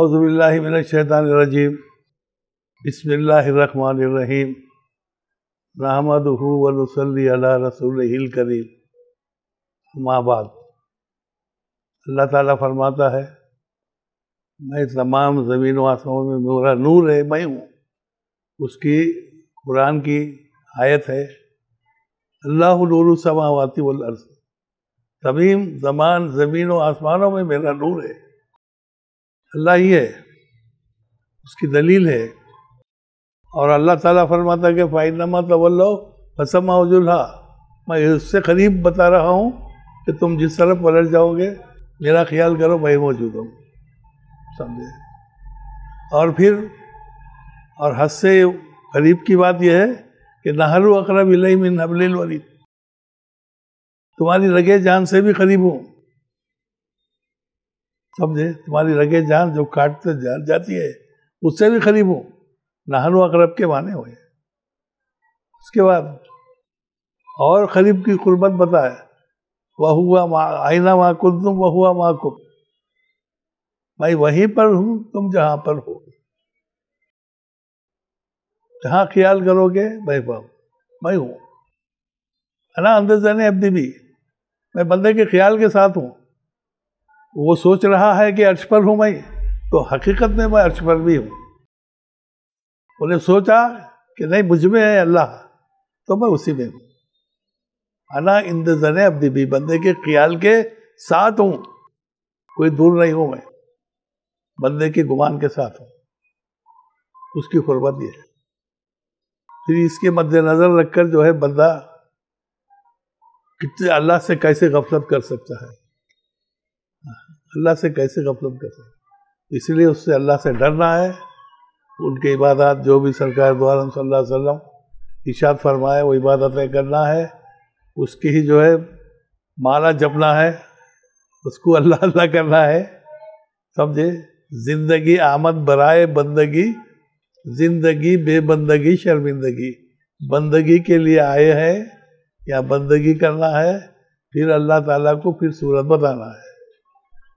औज़ु बिल्लाहि मिनश शैतानिर रजीम। बिस्मिल्लाहिर रहमानिर रहीम। नहमदुहु व नुसल्ली अला रसूलिहिल करीम। अम्मा बाद। अल्लाह ताला फरमाता है, मैं तमाम ज़मीन व आसमानों में मेरा नूर है, मैं हूँ। उसकी कुरान की आयत है, अल्लाहु नूरु समावाति वल अर्ज़। तमीम ज़मान ज़मीन व आसमानों में मेरा नूर है, अल्लाह ही है, उसकी दलील है। और अल्लाह ताला फरमाता है कि फ़इन्नमा तवल्लौ फसम्मा वजुल्हा। मैं इससे करीब बता रहा हूँ कि तुम जिस तरफ पलट जाओगे मेरा ख्याल करो, मैं मौजूद हूँ। समझे? और फिर और हद से करीब की बात यह है कि नहरु अक़रब इलैहि मिन हब्लिल वरीद। तुम्हारी रगे जान से भी करीब हूँ। समझे? तुम्हारी रगे जान जो काटते जाती है उससे भी करीब हूँ। नहनु अक़रब के माने हुए। उसके बाद और करीब की कुर्बत बताए, वहुवा आइना मा कुन्तुम वहुवा माकुम। मैं वहीं पर हूँ, तुम जहाँ पर हो। जहाँ ख्याल करोगे मैं हूँ। अना अंदर जाने अब्दी भी, मैं बंदे के ख्याल के साथ हूँ। वो सोच रहा है कि अर्श पर हूँ मैं, तो हकीकत में मैं अर्श पर भी हूँ। उन्हें सोचा कि नहीं मुझ में है अल्लाह, तो मैं उसी में हूँ। अना इंदज़ने अब्दी भी, बंदे के ख्याल के साथ हूँ, कोई दूर नहीं हूँ मैं, बंदे के गुमान के साथ हूँ। उसकी कुर्बत ये है। फिर इसके मद्देनजर रखकर जो है बंदा कितने अल्लाह से कैसे गफलत कर सकता है, अल्लाह से कैसे गफलत कर सकता है। इसलिए उससे अल्लाह से डरना है। उनके इबादत जो भी सरकार द्वारा सल्लल्लाहु अलैहि वसल्लम इरशाद फरमाए वो इबादतें करना है, उसकी ही जो है माला जपना है, उसको अल्लाह अल्लाह करना है। समझे? जिंदगी आमद बराए बंदगी, जिंदगी बेबंदगी शर्मिंदगी। बंदगी के लिए आए हैं या बंदगी करना है, फिर अल्लाह ताला को फिर सूरत बताना है।